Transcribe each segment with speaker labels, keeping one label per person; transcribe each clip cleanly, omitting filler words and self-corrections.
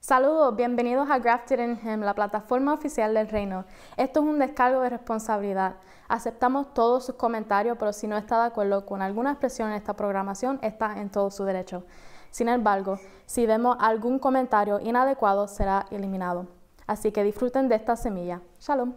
Speaker 1: Saludos, bienvenidos a Grafted in Him, la plataforma oficial del reino. Esto es un descargo de responsabilidad. Aceptamos todos sus comentarios, pero si no está de acuerdo con alguna expresión en esta programación, está en todo su derecho. Sin embargo, si vemos algún comentario inadecuado, será eliminado. Así que disfruten de esta semilla. Shalom.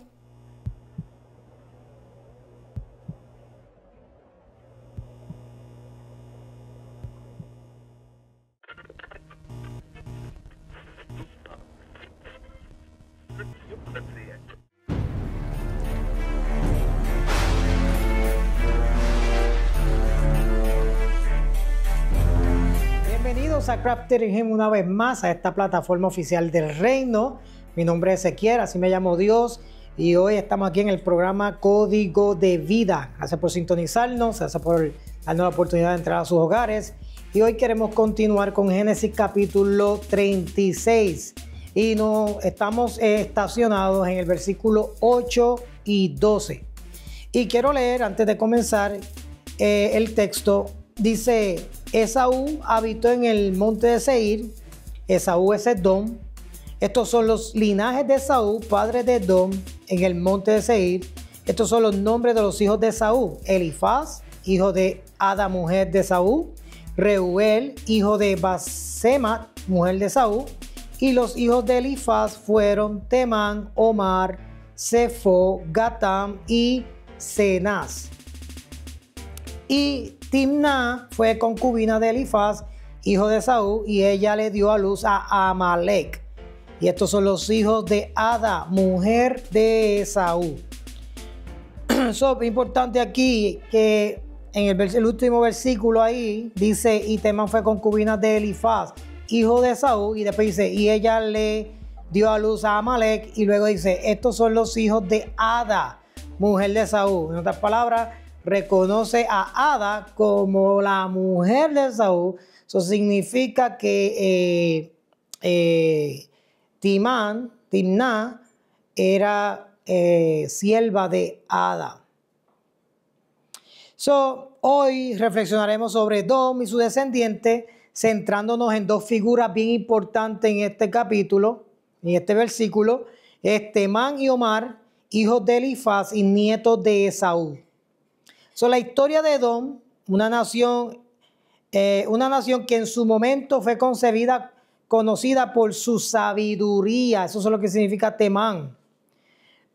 Speaker 2: Bienvenidos a Grafted in Him una vez más a esta plataforma oficial del reino. Mi nombre es Ezequiel, así me llamo Dios, y hoy estamos aquí en el programa Código de Vida. Gracias por sintonizarnos, gracias por darnos la oportunidad de entrar a sus hogares. Y hoy queremos continuar con Génesis capítulo 36 y nos estamos estacionados en el versículo 8 y 12. Y quiero leer antes de comenzar el texto. Dice: Esaú habitó en el monte de Seir. Esaú es Edom. Estos son los linajes de Esaú, padre de Edom, en el monte de Seir. Estos son los nombres de los hijos de Esaú: Elifaz, hijo de Ada, mujer de Esaú; Reuel, hijo de Basemat, mujer de Esaú. Y los hijos de Elifaz fueron Temán, Omar, Sefo, Gatam y Cenaz. Y Timná fue concubina de Elifaz, hijo de Esaú, y ella le dio a luz a Amalek. Y estos son los hijos de Ada, mujer de Esaú. Eso es importante aquí que en el último versículo ahí dice: y Temán fue concubina de Elifaz, hijo de Esaú, y después dice: y ella le dio a luz a Amalek, y luego dice: estos son los hijos de Ada, mujer de Esaú. En otras palabras, reconoce a Ada como la mujer de Esaú. Eso significa que Timná era sierva de Ada. Hoy reflexionaremos sobre Edom y su descendiente, centrándonos en dos figuras bien importantes en este capítulo, en este versículo. Es Temán y Omar, hijos de Elifaz y nietos de Esaú. La historia de Edom, una nación que en su momento fue conocida por su sabiduría. Eso es lo que significa Temán,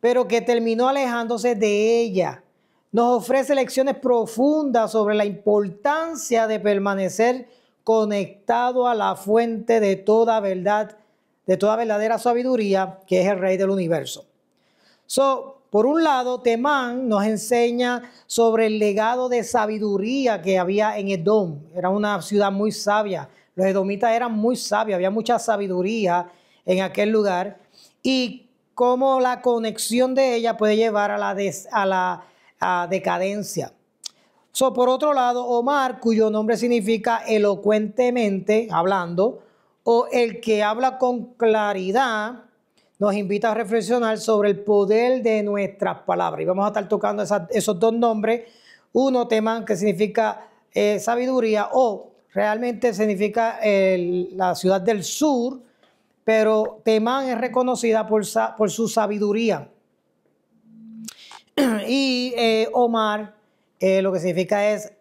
Speaker 2: pero que terminó alejándose de ella. Nos ofrece lecciones profundas sobre la importancia de permanecer conectado a la fuente de toda verdad, de toda verdadera sabiduría, que es el Rey del universo. Por un lado, Temán nos enseña sobre el legado de sabiduría que había en Edom. Era una ciudad muy sabia. Los edomitas eran muy sabios, había mucha sabiduría en aquel lugar, y cómo la conexión de ella puede llevar a la decadencia. Por otro lado, Omar, cuyo nombre significa elocuentemente hablando, o el que habla con claridad, nos invita a reflexionar sobre el poder de nuestras palabras. Y vamos a estar tocando esos dos nombres. Uno, Temán, que significa sabiduría, o realmente significa la ciudad del sur, pero Temán es reconocida por su sabiduría. Y Omar, lo que significa es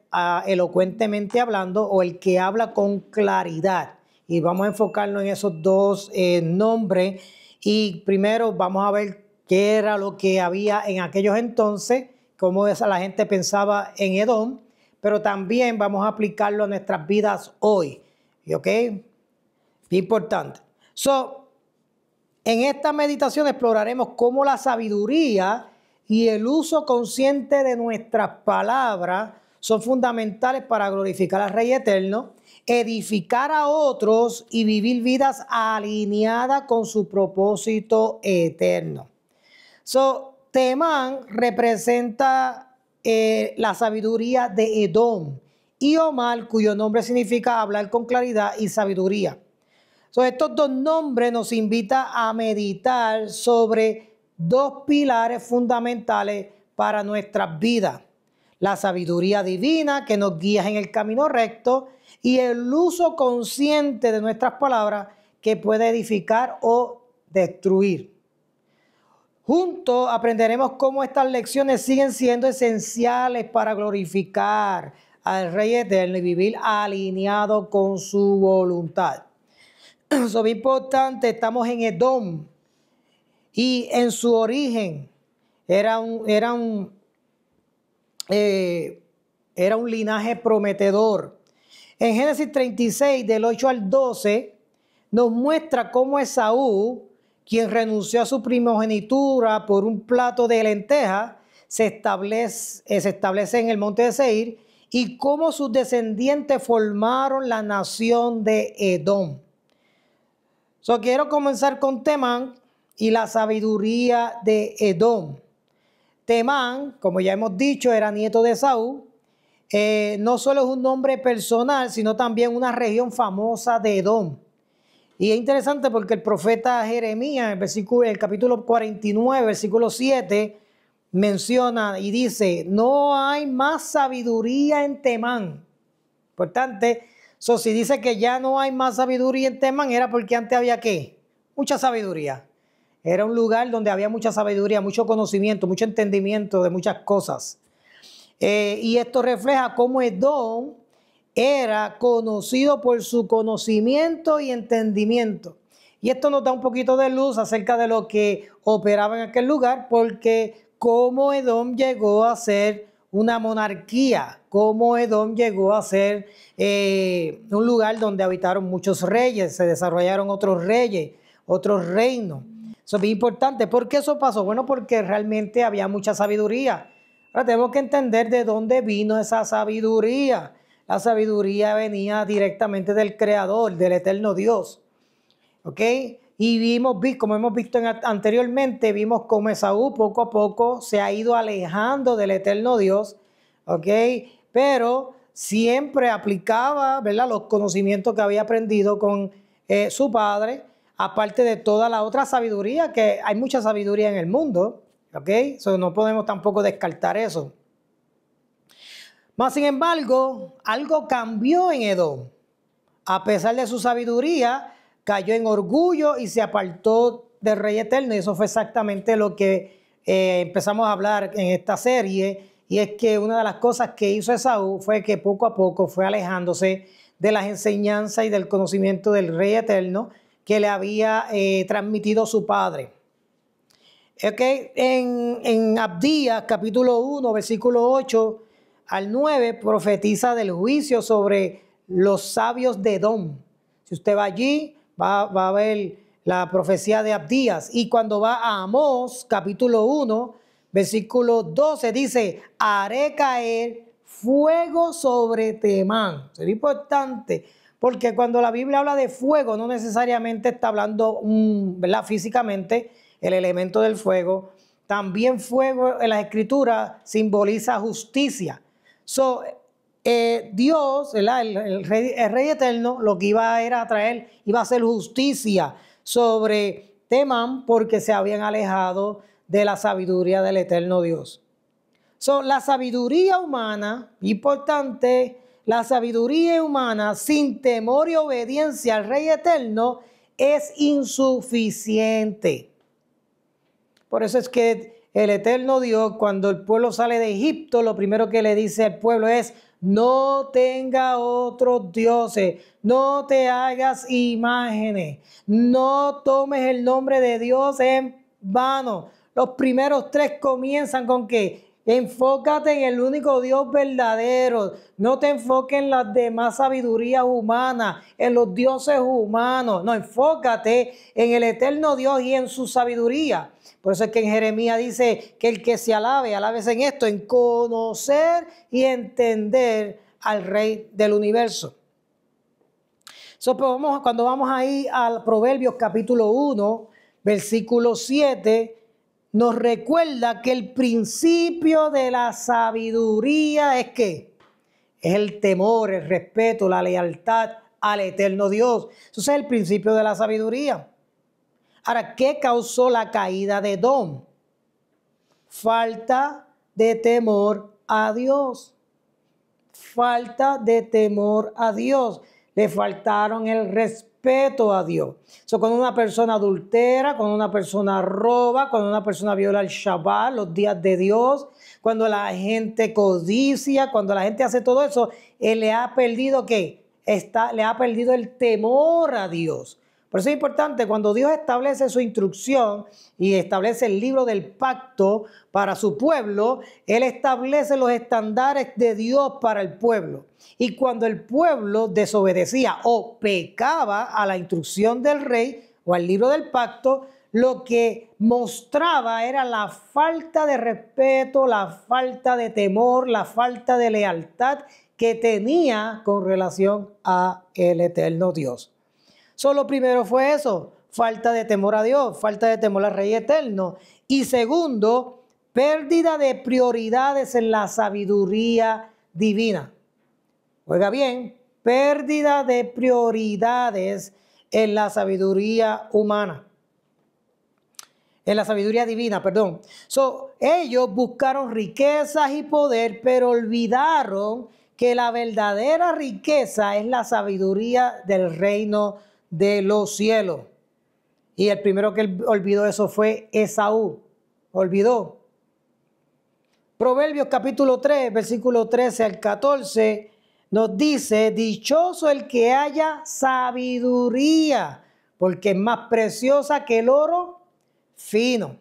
Speaker 2: elocuentemente hablando, o el que habla con claridad. Y vamos a enfocarnos en esos dos nombres. Y primero vamos a ver qué era lo que había en aquellos entonces, cómo la gente pensaba en Edom, pero también vamos a aplicarlo a nuestras vidas hoy. ¿Ok? Importante. En esta meditación exploraremos cómo la sabiduría y el uso consciente de nuestras palabras son fundamentales para glorificar al Rey Eterno, edificar a otros y vivir vidas alineadas con su propósito eterno. Temán representa la sabiduría de Edom, y Omar, cuyo nombre significa hablar con claridad y sabiduría. Estos dos nombres nos invitan a meditar sobre dos pilares fundamentales para nuestras vidas: la sabiduría divina que nos guía en el camino recto, y el uso consciente de nuestras palabras que puede edificar o destruir. Juntos aprenderemos cómo estas lecciones siguen siendo esenciales para glorificar al Rey Eterno y vivir alineado con su voluntad. Eso es importante, estamos en Edom y en su origen era un linaje prometedor. En Génesis 36, del 8 al 12, nos muestra cómo Esaú, quien renunció a su primogenitura por un plato de lentejas, se establece en el monte de Seir, y cómo sus descendientes formaron la nación de Edom. Quiero comenzar con Temán y la sabiduría de Edom. Temán, como ya hemos dicho, era nieto de Esaú. No solo es un nombre personal, sino también una región famosa de Edom. Y es interesante porque el profeta Jeremías, en el capítulo 49, versículo 7, menciona y dice: no hay más sabiduría en Temán. Importante. Si dice que ya no hay más sabiduría en Temán, era porque antes había ¿qué? Mucha sabiduría. Era un lugar donde había mucha sabiduría, mucho conocimiento, mucho entendimiento de muchas cosas. Y esto refleja cómo Edom era conocido por su conocimiento y entendimiento. Y esto nos da un poquito de luz acerca de lo que operaba en aquel lugar, porque cómo Edom llegó a ser una monarquía, cómo Edom llegó a ser un lugar donde habitaron muchos reyes, se desarrollaron otros reyes, otros reinos. Eso es bien importante. ¿Por qué eso pasó? Bueno, porque realmente había mucha sabiduría. Ahora tenemos que entender de dónde vino esa sabiduría. La sabiduría venía directamente del Creador, del eterno Dios. ¿Ok? Y como hemos visto anteriormente, vimos cómo Esaú poco a poco se ha ido alejando del eterno Dios. ¿Ok? Pero siempre aplicaba, ¿verdad?, los conocimientos que había aprendido con su padre, aparte de toda la otra sabiduría, que hay mucha sabiduría en el mundo. ¿Ok? No podemos tampoco descartar eso. Mas, sin embargo, algo cambió en Edom. A pesar de su sabiduría, cayó en orgullo y se apartó del Rey Eterno. Y eso fue exactamente lo que empezamos a hablar en esta serie. Y es que una de las cosas que hizo Esaú fue que poco a poco fue alejándose de las enseñanzas y del conocimiento del Rey Eterno que le había transmitido su padre. Okay. En Abdías, capítulo 1, versículo 8 al 9, profetiza del juicio sobre los sabios de Edom. Si usted va allí, va a ver la profecía de Abdías. Y cuando va a Amós, capítulo 1, versículo 12, dice: haré caer fuego sobre Temán. Es importante, porque cuando la Biblia habla de fuego, no necesariamente está hablando, ¿verdad?, físicamente, el elemento del fuego. También fuego en las escrituras simboliza justicia. Dios, el rey eterno, lo que iba a traer, iba a hacer justicia sobre Temán, porque se habían alejado de la sabiduría del eterno Dios. La sabiduría humana, importante, la sabiduría humana sin temor y obediencia al Rey Eterno es insuficiente. Por eso es que el eterno Dios, cuando el pueblo sale de Egipto, lo primero que le dice al pueblo es: no tenga otros dioses, no te hagas imágenes, no tomes el nombre de Dios en vano. Los primeros 3 comienzan con que enfócate en el único Dios verdadero. No te enfoques en las demás sabidurías humanas, en los dioses humanos. No, enfócate en el eterno Dios y en su sabiduría. Por eso es que en Jeremías dice que el que se alábese en esto, en conocer y entender al Rey del universo. Cuando vamos ahí al Proverbios capítulo 1, versículo 7, nos recuerda que el principio de la sabiduría es ¿qué? Es el temor, el respeto, la lealtad al eterno Dios. Eso es el principio de la sabiduría. Ahora, ¿qué causó la caída de Edom? Falta de temor a Dios. Falta de temor a Dios. Le faltaron el respeto a Dios. Cuando una persona adultera, cuando una persona roba, cuando una persona viola el Shabbat, los días de Dios, cuando la gente codicia, cuando la gente hace todo eso, él le ha perdido ¿qué? Le ha perdido el temor a Dios. Por eso es importante, cuando Dios establece su instrucción y establece el libro del pacto para su pueblo, Él establece los estándares de Dios para el pueblo. Y cuando el pueblo desobedecía o pecaba a la instrucción del rey o al libro del pacto, lo que mostraba era la falta de respeto, la falta de temor, la falta de lealtad que tenía con relación a el eterno Dios. Solo primero fue eso, falta de temor a Dios, falta de temor al Rey Eterno. Y segundo, pérdida de prioridades en la sabiduría divina. Oiga bien, pérdida de prioridades en la sabiduría humana. En la sabiduría divina, perdón. Ellos buscaron riquezas y poder, pero olvidaron que la verdadera riqueza es la sabiduría del reino de los cielos. Y el primero que olvidó eso fue Esaú. Olvidó. Proverbios capítulo 3, versículo 13 al 14, nos dice, dichoso el que haya sabiduría, porque es más preciosa que el oro fino.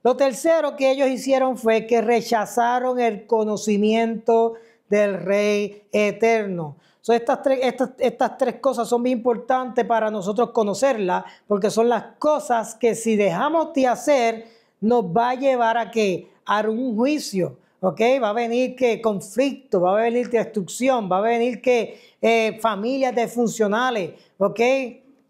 Speaker 2: Lo tercero que ellos hicieron fue que rechazaron el conocimiento del Rey Eterno. Estas tres cosas son bien importantes para nosotros conocerlas, porque son las cosas que si dejamos de hacer, nos va a llevar a ¿qué? A un juicio, ¿ok? Va a venir que conflicto, va a venir destrucción, va a venir que familias disfuncionales, ¿ok?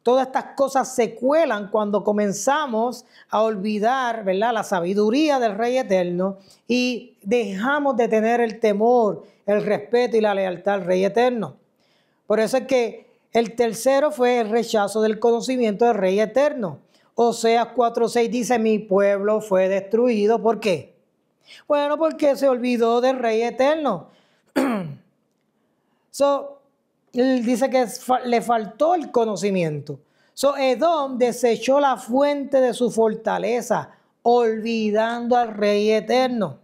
Speaker 2: Todas estas cosas se cuelan cuando comenzamos a olvidar, ¿verdad?, la sabiduría del Rey Eterno y dejamos de tener el temor, el respeto y la lealtad al Rey Eterno. Por eso es que el tercero fue el rechazo del conocimiento del Rey Eterno. Oseas 4:6 dice, mi pueblo fue destruido. ¿Por qué? Bueno, porque se olvidó del Rey Eterno. Él dice que le faltó el conocimiento. Edom desechó la fuente de su fortaleza, olvidando al Rey Eterno.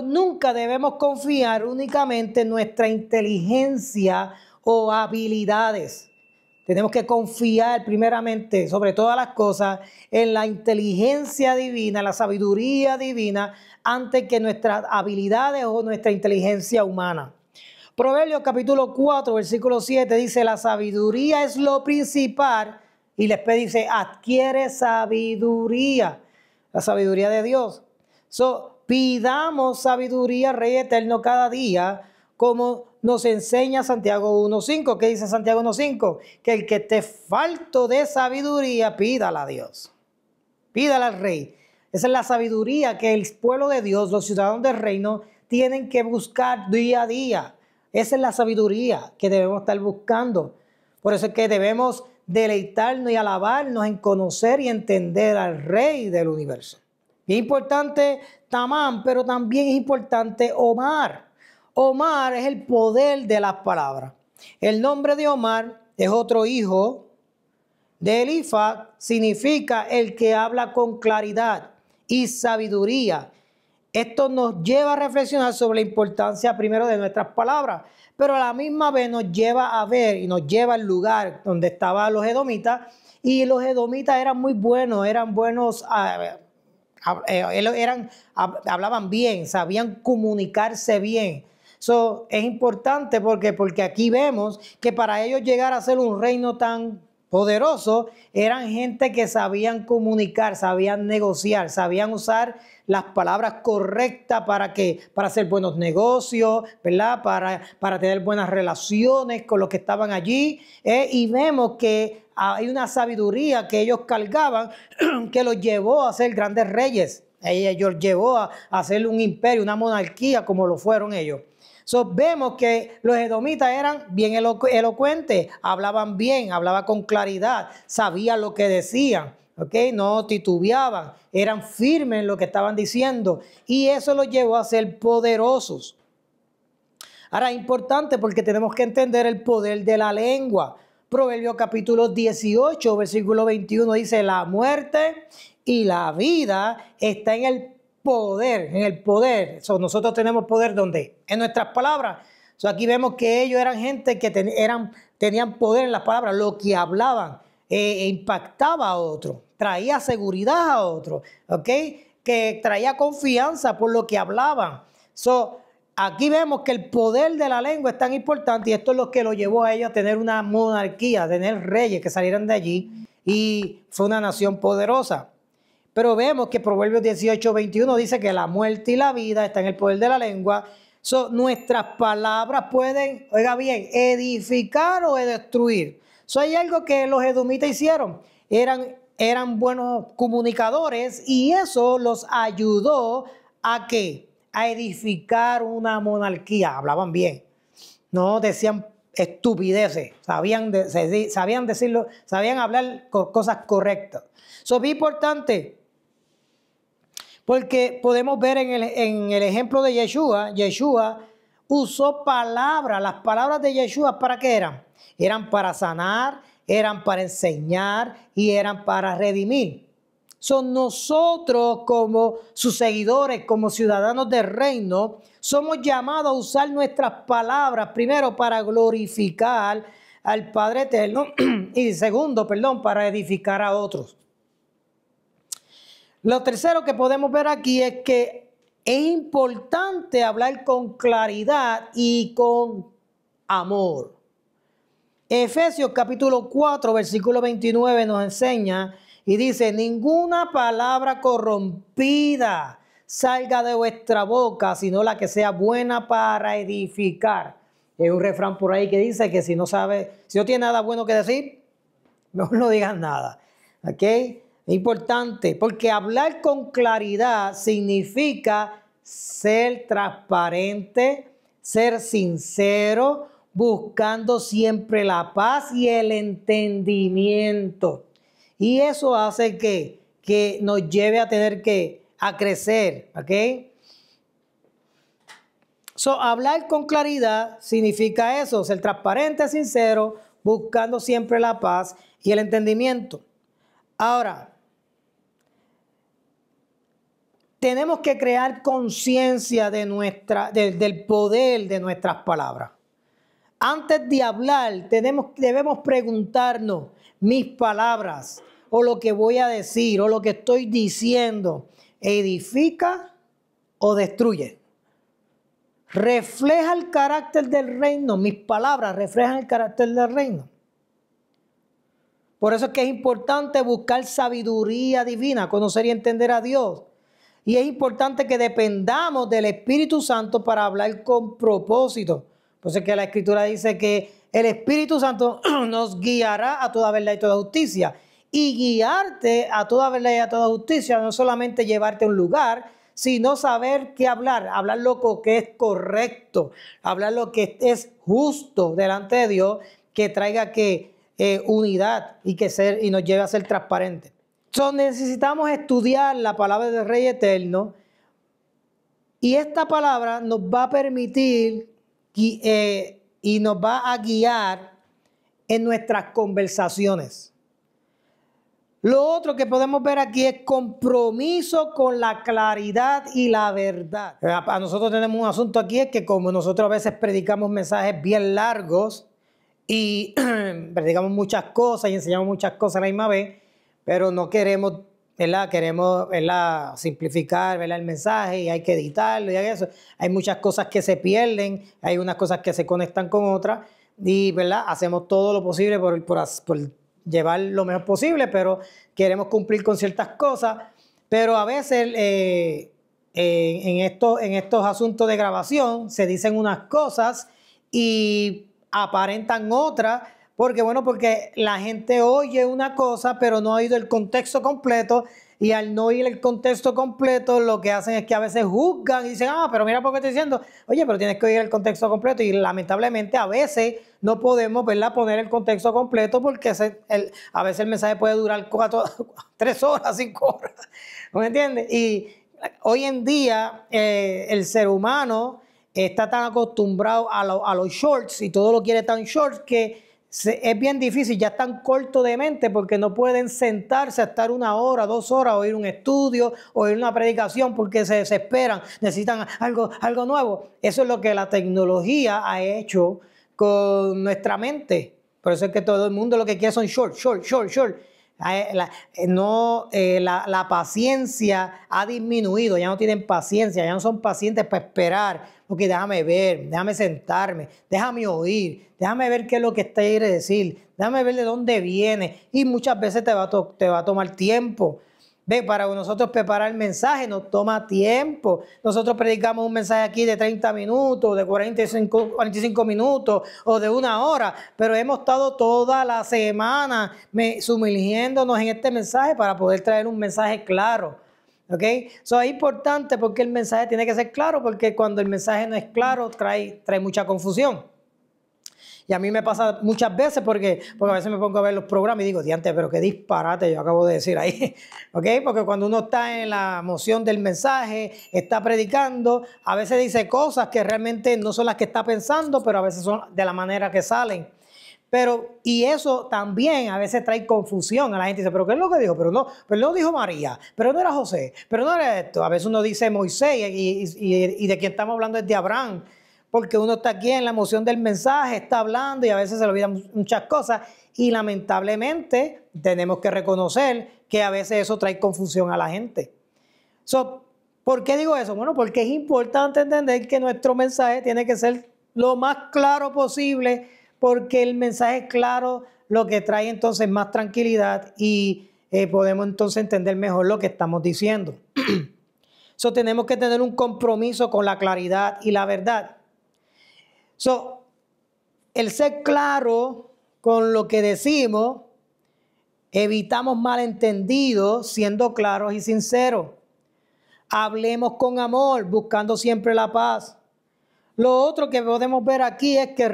Speaker 2: Nunca debemos confiar únicamente en nuestra inteligencia o habilidades. Tenemos que confiar primeramente, sobre todas las cosas, en la inteligencia divina, la sabiduría divina, antes que nuestras habilidades o nuestra inteligencia humana. Proverbios capítulo 4, versículo 7 dice, la sabiduría es lo principal, y después dice, adquiere sabiduría, la sabiduría de Dios. Pidamos sabiduría, Rey Eterno, cada día, como nos enseña Santiago 1:5. ¿Qué dice Santiago 1:5? Que el que esté falto de sabiduría, pídala a Dios. Pídala al Rey. Esa es la sabiduría que el pueblo de Dios, los ciudadanos del reino, tienen que buscar día a día. Esa es la sabiduría que debemos estar buscando. Por eso es que debemos deleitarnos y alabarnos en conocer y entender al Rey del universo. Es importante Tamán, pero también es importante Omar. Omar es el poder de las palabras. El nombre de Omar es otro hijo de Elifaz, significa el que habla con claridad y sabiduría. Esto nos lleva a reflexionar sobre la importancia primero de nuestras palabras, pero a la misma vez nos lleva a ver y nos lleva al lugar donde estaban los edomitas, y los edomitas eran muy buenos, hablaban bien, sabían comunicarse bien. Es importante porque aquí vemos que para ellos llegar a ser un reino tan poderoso, eran gente que sabían comunicar, sabían negociar, sabían usar las palabras correctas para hacer buenos negocios, ¿verdad? Para tener buenas relaciones con los que estaban allí. Y vemos que hay una sabiduría que ellos cargaban que los llevó a ser grandes reyes. Ellos llevó a hacer un imperio, una monarquía como lo fueron ellos. Vemos que los edomitas eran bien elocuentes, hablaban bien, hablaban con claridad, sabían lo que decían, ¿okay? No titubeaban, eran firmes en lo que estaban diciendo, y eso los llevó a ser poderosos. Ahora es importante porque tenemos que entender el poder de la lengua. Proverbios capítulo 18, versículo 21 dice, la muerte y la vida está en el poder, en el poder. Nosotros tenemos poder, ¿dónde? En nuestras palabras. Aquí vemos que ellos eran gente que tenían poder en las palabras, lo que hablaban impactaba a otro, traía seguridad a otro, ¿ok? Que traía confianza por lo que hablaban. Aquí vemos que el poder de la lengua es tan importante y esto es lo que lo llevó a ellos a tener una monarquía, a tener reyes que salieran de allí y fue una nación poderosa. Pero vemos que Proverbios 18, 21 dice que la muerte y la vida están en el poder de la lengua. Nuestras palabras pueden, oiga bien, edificar o destruir. Hay algo que los edomitas hicieron. Eran buenos comunicadores y eso los ayudó a ¿qué? A edificar una monarquía. Hablaban bien. No decían estupideces. Sabían decirlo, sabían hablar cosas correctas. Es bien importante. Porque podemos ver en el ejemplo de Yeshua, Yeshua usó palabras. Las palabras de Yeshua, ¿para qué eran? Eran para sanar, eran para enseñar y eran para redimir. Nosotros como sus seguidores, como ciudadanos del reino, somos llamados a usar nuestras palabras, primero para glorificar al Padre Eterno y segundo, para edificar a otros. Lo tercero que podemos ver aquí es que es importante hablar con claridad y con amor. Efesios capítulo 4, versículo 29 nos enseña y dice, ninguna palabra corrompida salga de vuestra boca, sino la que sea buena para edificar. Hay un refrán por ahí que dice que si no tiene nada bueno que decir, mejor no digas nada. ¿Ok? Es importante porque hablar con claridad significa ser transparente, ser sincero, buscando siempre la paz y el entendimiento. Y eso hace que nos lleve a tener a crecer, ¿ok? Hablar con claridad significa eso, ser transparente, sincero, buscando siempre la paz y el entendimiento. Ahora, tenemos que crear conciencia del poder de nuestras palabras. Antes de hablar, debemos preguntarnos, mis palabras o lo que voy a decir o lo que estoy diciendo, ¿edifica o destruye? ¿Refleja el carácter del reino? Mis palabras reflejan el carácter del reino. Por eso es que es importante buscar sabiduría divina, conocer y entender a Dios. Y es importante que dependamos del Espíritu Santo para hablar con propósito. Por eso es que la Escritura dice que el Espíritu Santo nos guiará a toda verdad y toda justicia. Y guiarte a toda verdad y a toda justicia no solamente llevarte a un lugar, sino saber qué hablar. Hablar lo que es correcto, hablar lo que es justo delante de Dios, que traiga unidad y nos lleve a ser transparentes. Necesitamos estudiar la palabra del Rey Eterno y esta palabra nos va a permitir y nos va a guiar en nuestras conversaciones. Lo otro que podemos ver aquí es compromiso con la claridad y la verdad. A nosotros tenemos un asunto aquí, es que como nosotros a veces predicamos mensajes bien largos y predicamos muchas cosas y enseñamos muchas cosas a la misma vez, pero no queremos, ¿verdad? Queremos, ¿verdad? Simplificar, ¿verdad? El mensaje y hay que editarlo y eso. Hay muchas cosas que se pierden, hay unas cosas que se conectan con otras y, ¿verdad? Hacemos todo lo posible por llevar lo mejor posible, pero queremos cumplir con ciertas cosas. Pero a veces en estos asuntos de grabación se dicen unas cosas y aparentan otras. Porque la gente oye una cosa, pero no ha oído el contexto completo. Y al no oír el contexto completo, lo que hacen es que a veces juzgan y dicen, pero mira por qué estoy diciendo. Oye, pero tienes que oír el contexto completo. Y lamentablemente a veces no podemos, ¿verdad?, poner el contexto completo porque a veces el mensaje puede durar 3 horas, 5 horas. ¿No me entiendes? Y hoy en día el ser humano está tan acostumbrado a los shorts y todo lo quiere tan short que es bien difícil, ya están cortos de mente porque no pueden sentarse a estar 1 hora, 2 horas, oír un estudio, oír una predicación porque se desesperan, necesitan algo nuevo. Eso es lo que la tecnología ha hecho con nuestra mente. Por eso es que todo el mundo lo que quiere son short. La paciencia ha disminuido, ya no tienen paciencia, ya no son pacientes para esperar. Porque déjame ver, déjame sentarme, déjame oír, déjame ver qué es lo que está quiere decir, déjame ver de dónde viene. Y muchas veces te va a tomar tiempo. Ve, para nosotros preparar el mensaje nos toma tiempo. Nosotros predicamos un mensaje aquí de 30 minutos, de 45 minutos o de 1 hora, pero hemos estado toda la semana sumergiéndonos en este mensaje para poder traer un mensaje claro. ¿Ok? Eso es importante porque el mensaje tiene que ser claro, porque cuando el mensaje no es claro trae mucha confusión. Y a mí me pasa muchas veces porque a veces me pongo a ver los programas y digo, diante, pero qué disparate yo acabo de decir ahí. ¿Ok? Porque cuando uno está en la emoción del mensaje, está predicando, a veces dice cosas que realmente no son las que está pensando, pero a veces son de la manera que salen. Y eso también a veces trae confusión a la gente. Dice, ¿pero qué es lo que dijo? Pero no dijo María, pero no era José, pero no era esto. A veces uno dice Moisés y de quien estamos hablando es de Abraham, porque uno está aquí en la emoción del mensaje, está hablando y a veces se le olvidan muchas cosas. Y lamentablemente tenemos que reconocer que a veces eso trae confusión a la gente. ¿Por qué digo eso? Bueno, porque es importante entender que nuestro mensaje tiene que ser lo más claro posible, porque el mensaje claro lo que trae entonces más tranquilidad y podemos entonces entender mejor lo que estamos diciendo. Tenemos que tener un compromiso con la claridad y la verdad. El ser claro con lo que decimos, evitamos malentendidos siendo claros y sinceros. Hablemos con amor, buscando siempre la paz. Lo otro que podemos ver aquí es que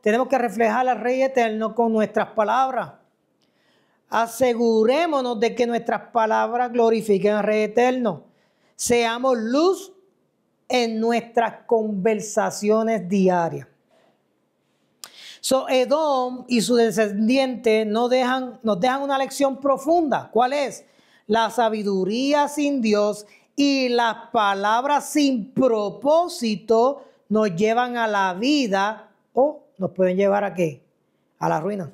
Speaker 2: tenemos que reflejar al Rey Eterno con nuestras palabras. Asegurémonos de que nuestras palabras glorifiquen al Rey Eterno. Seamos luz en nuestras conversaciones diarias. Edom y su descendiente nos dejan una lección profunda. ¿Cuál es? La sabiduría sin Dios y las palabras sin propósito nos llevan a la vida o nos pueden llevar ¿a qué? A la ruina.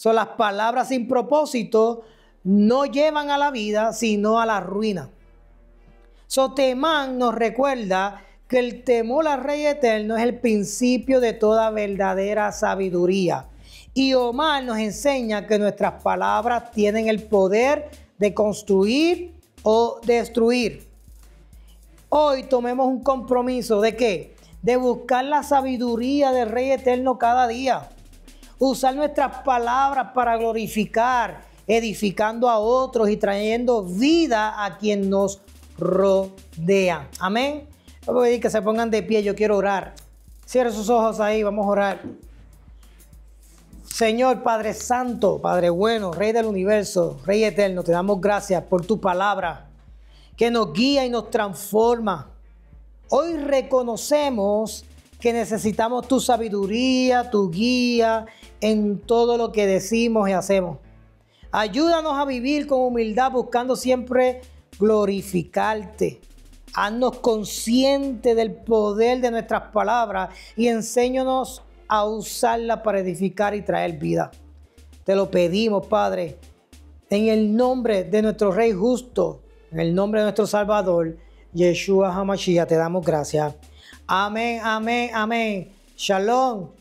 Speaker 2: Las palabras sin propósito no llevan a la vida, sino a la ruina. Temán nos recuerda que el temor al Rey Eterno es el principio de toda verdadera sabiduría. Y Omar nos enseña que nuestras palabras tienen el poder de construir o destruir. Hoy tomemos un compromiso ¿de qué? De buscar la sabiduría del Rey Eterno cada día. Usar nuestras palabras para glorificar, edificando a otros y trayendo vida a quien nos rodea. Amén. Voy a pedir que se pongan de pie, yo quiero orar. Cierre sus ojos ahí, vamos a orar. Señor Padre Santo, Padre bueno, Rey del universo, Rey eterno, te damos gracias por tu palabra que nos guía y nos transforma. Hoy reconocemos que necesitamos tu sabiduría, tu guía en todo lo que decimos y hacemos. Ayúdanos a vivir con humildad, buscando siempre glorificarte. Haznos conscientes del poder de nuestras palabras y enséñanos a usarlas para edificar y traer vida. Te lo pedimos, Padre, en el nombre de nuestro Rey justo, en el nombre de nuestro Salvador, Yeshua HaMashiach, te damos gracias. Amén, amén, amén. Shalom.